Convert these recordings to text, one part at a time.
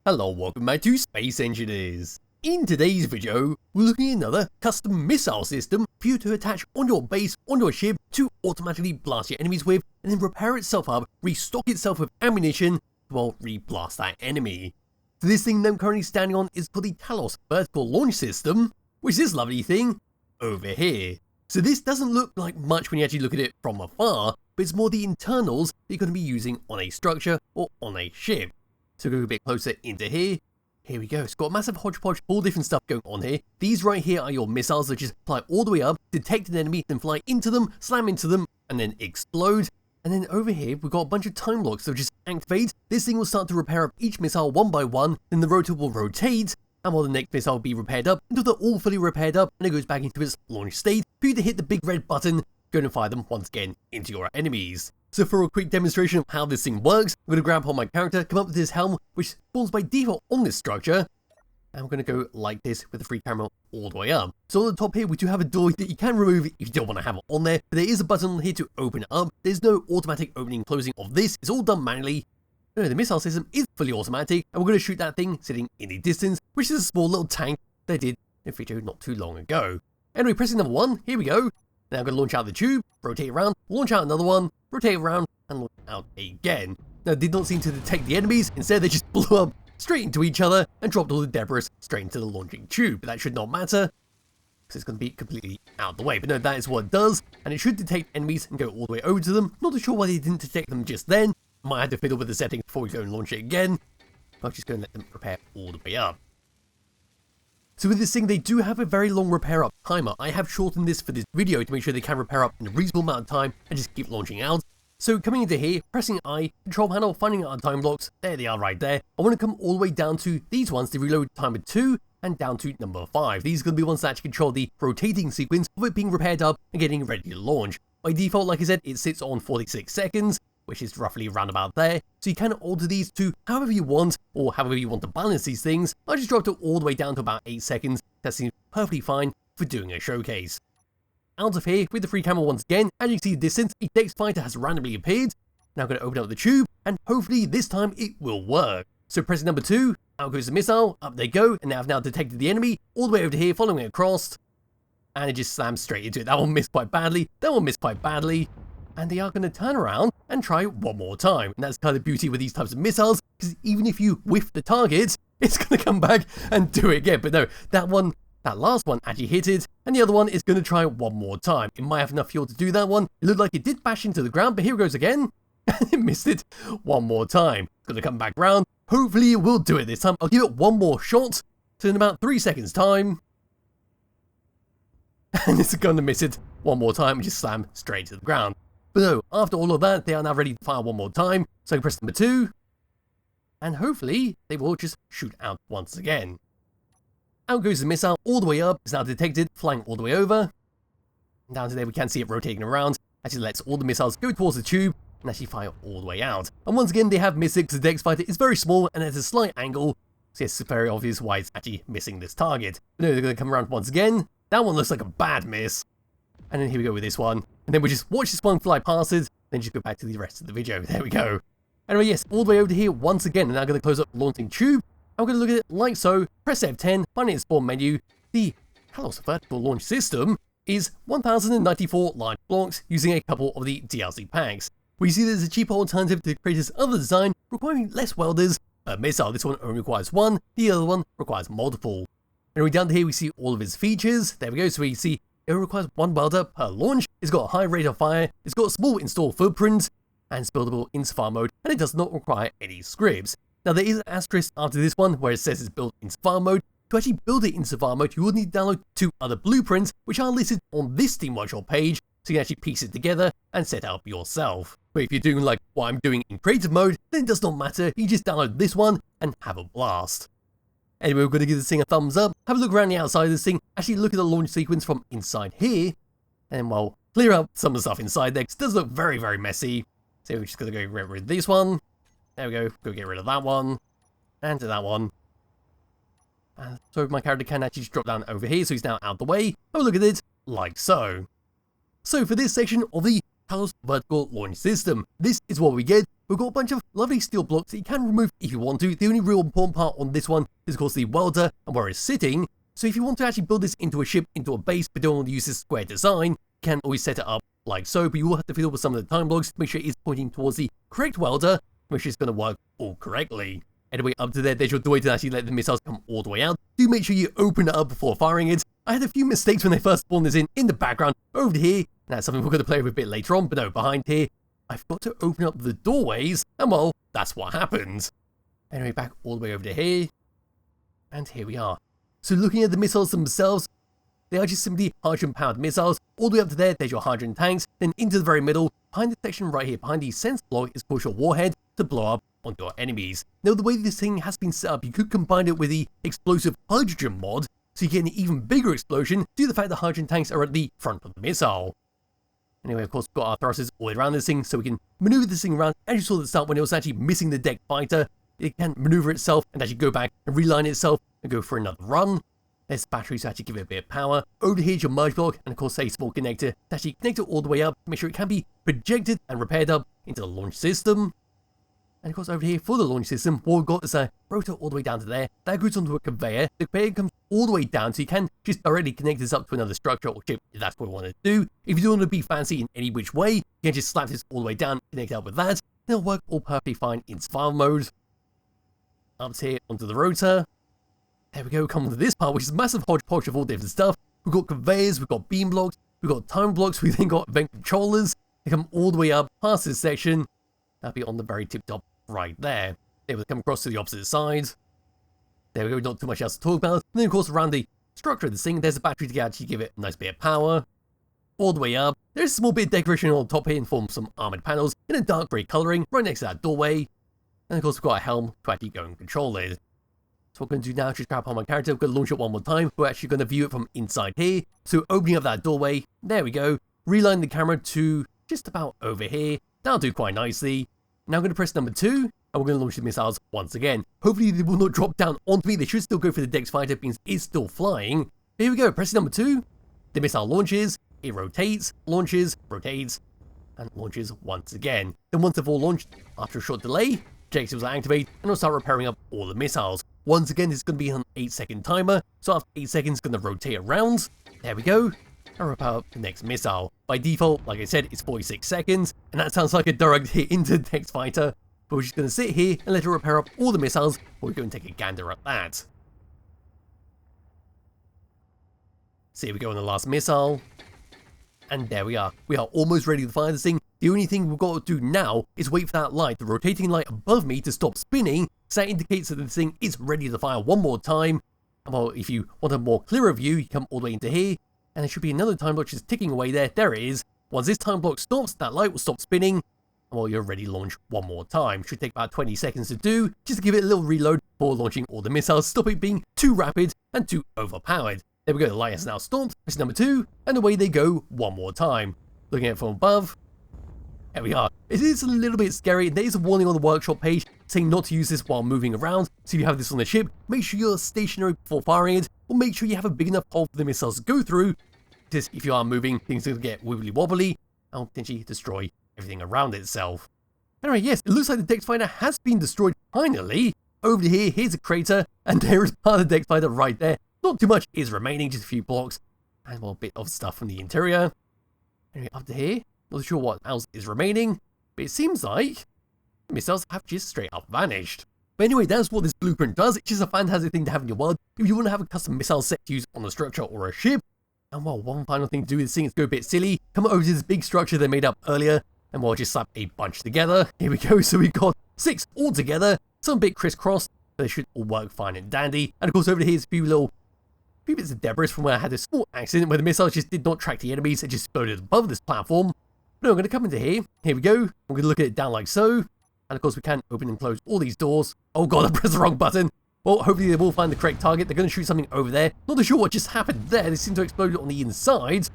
Hello, welcome back to Space Engineers. In today's video, we're looking at another custom missile system for you to attach on your base, on your ship, to automatically blast your enemies with, and then repair itself up, restock itself with ammunition, to re-blast that enemy. So this thing that I'm currently standing on is called the Talos vertical launch system, which is this lovely thing over here. So this doesn't look like much when you actually look at it from afar, but it's more the internals that you're going to be using on a structure or on a ship. So go a bit closer into here. Here we go. It's got a massive hodgepodge, all different stuff going on here. These right here are your missiles that just fly all the way up, detect an enemy, then fly into them, slam into them, and then explode. And then over here, we've got a bunch of time blocks that just activate. This thing will start to repair up each missile one by one, then the rotor will rotate, and while the next missile will be repaired up until they're all fully repaired up, and it goes back into its launch state for you to hit the big red button, go and fire them once again into your enemies. So for a quick demonstration of how this thing works, I'm going to grab on my character, come up with this helm, which spawns by default on this structure, and we're going to go like this with the free camera all the way up. So on the top here, we do have a door that you can remove if you don't want to have it on there, but there is a button here to open it up. There's no automatic opening and closing of this, it's all done manually. No, the missile system is fully automatic, and we're going to shoot that thing sitting in the distance, which is a small little tank that I did in a video not too long ago. Anyway, pressing number 1, here we go. Now I'm going to launch out the tube, rotate around, launch out another one, rotate around, and launch out again. Now, it did not seem to detect the enemies, instead they just blew up straight into each other and dropped all the debris straight into the launching tube. But that should not matter, because it's going to be completely out of the way. But no, that is what it does, and it should detect enemies and go all the way over to them. Not too sure why they didn't detect them just then. Might have to fiddle with the settings before we go and launch it again. But I'm just going to let them prepare all the way up. So with this thing, they do have a very long repair up timer. I have shortened this for this video to make sure they can repair up in a reasonable amount of time and just keep launching out. So coming into here, pressing I, control panel, finding our time blocks, there they are right there. I want to come all the way down to these ones, the reload timer 2 and down to number 5. These are going to be ones that actually control the rotating sequence of it being repaired up and getting ready to launch. By default, like I said, it sits on 46 seconds. Which is roughly around about there, so you can alter these to however you want, or however you want to balance these things. I just dropped it all the way down to about 8 seconds, that seems perfectly fine for doing a showcase. Out of here, with the free camera once again, as you can see the distance, a Dex fighter has randomly appeared. Now I'm going to open up the tube, and hopefully this time it will work. So pressing number 2, out goes the missile, up they go, and I've now detected the enemy, all the way over to here, following it across, and it just slams straight into it. That one missed quite badly, that one missed quite badly. And they are going to turn around and try one more time. And that's kind of the beauty with these types of missiles, because even if you whiff the target, it's going to come back and do it again. But no, that last one actually hit it, and the other one is going to try one more time. It might have enough fuel to do that one. It looked like it did bash into the ground, but here it goes again, and it missed it one more time. It's going to come back round. Hopefully it will do it this time. I'll give it one more shot, so in about 3 seconds time, and it's going to miss it one more time and just slam straight to the ground. But no, after all of that, they are now ready to fire one more time, so I can press number 2, and hopefully they will just shoot out once again. Out goes the missile all the way up, it's now detected, flying all the way over. And down to there we can see it rotating around, actually lets all the missiles go towards the tube, and actually fire all the way out. And once again they have missed it because the Dex fighter is very small and at a slight angle, so yes, it's very obvious why it's actually missing this target. But no, they're going to come around once again, that one looks like a bad miss. And then here we go with this one. And then we just watch this one fly past it, then just go back to the rest of the video. There we go. Anyway, yes, all the way over to here once again, and now I'm going to close up the launching tube. I'm going to look at it like so, press F10, find it in spawn menu. The Talos vertical launch system is 1094 large blocks using a couple of the DLC packs. We see there's a cheaper alternative to the creator's other design, requiring less welders per missile. This one only requires 1, the other one requires multiple. Anyway, down to here we see all of its features. There we go, so we see it requires 1 welder per launch, it's got a high rate of fire, it's got a small install footprint, and it's buildable in Safari mode, and it does not require any scripts. Now there is an asterisk after this one where it says it's built in Safari mode. To actually build it in Safari mode, you will need to download 2 other blueprints, which are listed on this Steam Workshop page, so you can actually piece it together and set it up yourself. But if you're doing like what I'm doing in creative mode, then it does not matter, you just download this one and have a blast. Anyway, we're going to give this thing a thumbs up, have a look around the outside of this thing, actually look at the launch sequence from inside here, and well, clear up some of the stuff inside there, because it does look very, very messy. So we're just going to go get rid of this one, there we go get rid of that one, and that one. So my character can actually just drop down over here, so he's now out the way, have a look at it, like so. So for this section of the Talos vertical launch system. This is what we get. We've got a bunch of lovely steel blocks that you can remove if you want to. The only real important part on this one is of course the welder and where it's sitting. So if you want to actually build this into a ship, into a base, but don't want to use this square design, you can always set it up like so, but you will have to fiddle with some of the time blocks to make sure it's pointing towards the correct welder, make sure it's going to work all correctly. Anyway, up to there's your doorway to actually let the missiles come all the way out. Do make sure you open it up before firing it. I had a few mistakes when they first spawned this in the background over here, and that's something we're going to play with a bit later on, but no, behind here, I forgot to open up the doorways, and well, that's what happened. Anyway, back all the way over to here, and here we are. So looking at the missiles themselves, they are just simply hydrogen-powered missiles. All the way up to there's your hydrogen tanks, then into the very middle, behind the section right here, behind the sense block, is called your warhead to blow up onto your enemies. Now, the way this thing has been set up, you could combine it with the explosive hydrogen mod, so you get an even bigger explosion due to the fact that hydrogen tanks are at the front of the missile. Anyway, of course, we've got our thrusters all the way around this thing, so we can maneuver this thing around. As you saw at the start, when it was actually missing the deck fighter, it can maneuver itself and actually go back and realign itself and go for another run. There's batteries to actually give it a bit of power. Over here is your merge block, and of course a small connector to actually connect it all the way up, make sure it can be projected and repaired up into the launch system. And of course over here for the launch system, what we've got is a rotor all the way down to there. That goes onto a conveyor. The conveyor comes all the way down, so you can just directly connect this up to another structure or chip if that's what we want to do. If you don't want to be fancy in any which way, you can just slap this all the way down, connect it up with that. Then it'll work all perfectly fine in survival mode. Up here onto the rotor. There we go, come on to this part, which is a massive hodgepodge of all different stuff. We've got conveyors, we've got beam blocks, we've got time blocks, we've then got event controllers. They come all the way up past this section. That'll be on the very tip top right there. They will come across to the opposite side. There we go, not too much else to talk about. And then of course around the structure of this thing, there's a battery to actually give it a nice bit of power. All the way up, there's a small bit of decoration on top here in form of some armoured panels in a dark grey colouring right next to that doorway. And of course we've got a helm to actually go and control it. So what we're going to do now is just grab on my character, we're going to launch it one more time. We're actually going to view it from inside here. So opening up that doorway, there we go. Realign the camera to just about over here. That'll do quite nicely. Now I'm going to press number 2, and we're going to launch the missiles once again. Hopefully they will not drop down onto me. They should still go for the Dex fighter because it's still flying. But here we go, press number 2. The missile launches, it rotates, launches, rotates, and launches once again. Then once they've all launched, after a short delay, objectives will activate and it'll start repairing up all the missiles. Once again, it's going to be an 8-second timer, so after 8 seconds, it's going to rotate around. There we go, and repair up the next missile. By default, like I said, it's 46 seconds, and that sounds like a direct hit into the Dex fighter, but we're just going to sit here and let it repair up all the missiles before we go and take a gander at that. So here we go on the last missile. And there we are. We are almost ready to fire this thing. The only thing we've got to do now is wait for that light, the rotating light above me, to stop spinning. So that indicates that this thing is ready to fire one more time. And well, if you want a more clearer view, you come all the way into here. And there should be another time block just ticking away there. There it is. Once this time block stops, that light will stop spinning. And well, you're ready to launch one more time. Should take about 20 seconds to do, just to give it a little reload before launching all the missiles. Stop it being too rapid and too overpowered. There we go, the light has now stopped. Press number 2, and away they go one more time. Looking at it from above, there we are. It is a little bit scary. There is a warning on the workshop page saying not to use this while moving around. So if you have this on the ship, make sure you're stationary before firing it, or make sure you have a big enough hole for the missiles to go through. Because if you are moving, things are going to get wibbly wobbly and potentially destroy everything around itself. Anyway, yes, it looks like the Dex fighter has been destroyed finally. Over here, here's a crater, and there is part of the Dex fighter right there. Not too much is remaining, just a few blocks, and well, a bit of stuff from the interior. Anyway, up to here, not sure what else is remaining, but it seems like the missiles have just straight up vanished. But anyway, that's what this blueprint does. It's just a fantastic thing to have in your world if you want to have a custom missile set to use on a structure or a ship. And well, one final thing to do with this thing is go a bit silly. Come over to this big structure they made up earlier, and we'll just slap a bunch together. Here we go, so we've got 6 all together, some bit crisscross, but they should all work fine and dandy. And of course over here's a few bits of debris from where I had a small accident where the missiles just did not track the enemies, it just exploded above this platform. But no, I'm going to come into here. Here we go. I'm going to look at it down like so. And of course we can open and close all these doors. Oh god, I pressed the wrong button. Well, hopefully they will find the correct target. They're going to shoot something over there. Not too sure what just happened there. They seem to explode on the inside.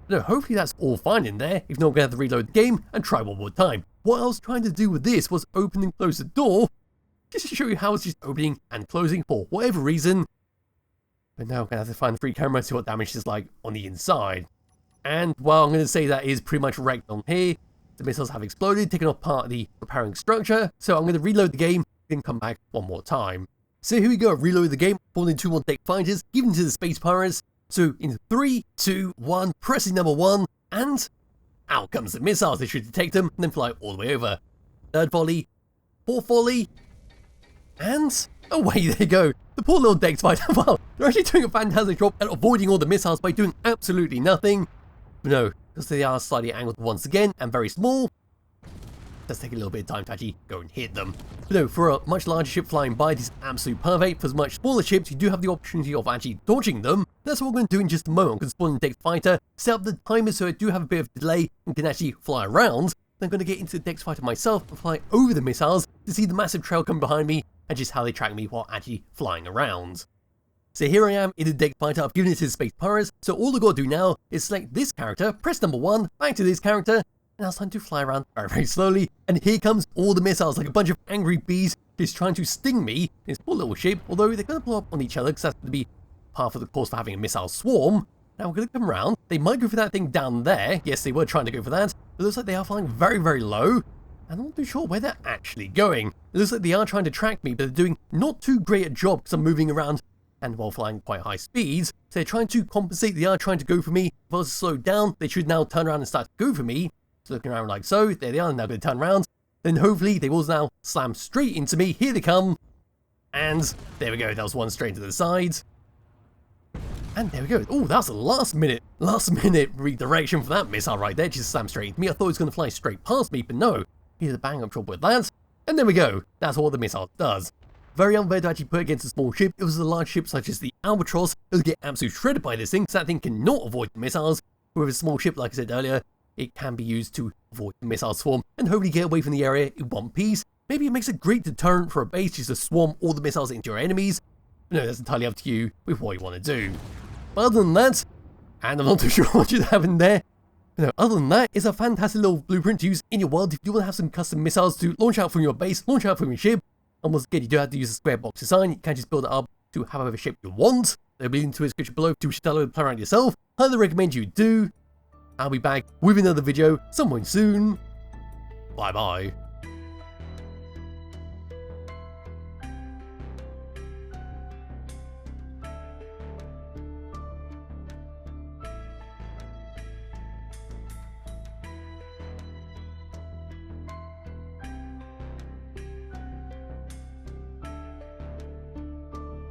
No, hopefully that's all fine in there. If not, we're going to have to reload the game and try one more time. What I was trying to do with this was open and close the door, just to show you how it's just opening and closing for whatever reason. But now I'm going to have to find the free camera to see what damage is like on the inside. And, well, I'm going to say that is pretty much wrecked on here. The missiles have exploded, taking off part of the repairing structure, so I'm going to reload the game, then come back one more time. So here we go, reload the game, spawned in 2 more deck fighters, given to the space pirates. So in 3, 2, 1, pressing number 1, and out comes the missiles. They should detect them, and then fly all the way over. Third volley, fourth volley, and away they go. The poor little deck fighter, well, they're actually doing a fantastic job at avoiding all the missiles by doing absolutely nothing. But no, because they are slightly angled once again, and very small, does take a little bit of time to actually go and hit them. But no, for a much larger ship flying by, this is absolutely perfect. For much smaller ships, you do have the opportunity of actually dodging them. That's what we're going to do in just a moment. I'm going to spawn in deck fighter, set up the timer so I do have a bit of delay and can actually fly around. Then I'm going to get into the deck fighter myself and fly over the missiles to see the massive trail come behind me and just how they track me while actually flying around. So here I am in the deck fighter. I've given it to the space pirates, so all I've got to do now is select this character, press number 1, back to this character, and now it's time to fly around very, very slowly. And here comes all the missiles, like a bunch of angry bees just trying to sting me in this poor little ship, although they're going to blow up on each other because that's going to be part of the course for having a missile swarm. Now we're going to come around. They might go for that thing down there. Yes, they were trying to go for that, but it looks like they are flying very, very low. And I'm not too sure where they're actually going. It looks like they are trying to track me, but they're doing not too great a job because I'm moving around and while flying quite high speeds. So they're trying to compensate. They are trying to go for me. If I was to slow down, they should now turn around and start to go for me. So looking around like so, there they are, now going to turn around. Then hopefully they will now slam straight into me. Here they come. And there we go, that was one straight to the side. And there we go. Oh, that was a last minute redirection for that missile right there. Just slammed straight into me. I thought it was going to fly straight past me, but no. Here's a bang up job with that. And there we go. That's what the missile does. Very unfair to actually put against a small ship. If it was a large ship such as the Albatross, it would get absolutely shredded by this thing, because that thing cannot avoid the missiles. With a small ship, like I said earlier, it can be used to avoid the missile swarm and hopefully get away from the area in one piece. Maybe it makes a great deterrent for a base just to swarm all the missiles into your enemies. But no, that's entirely up to you with what you want to do. But other than that, and I'm not too sure what just happened there. But no, other than that, it's a fantastic little blueprint to use in your world if you want to have some custom missiles to launch out from your base, launch out from your ship. And once again, you do have to use a square box design. You can't just build it up to however shape you want. There'll be a link to a description below to download and play around yourself. Highly recommend you do. I'll be back with another video sometime soon. Bye bye.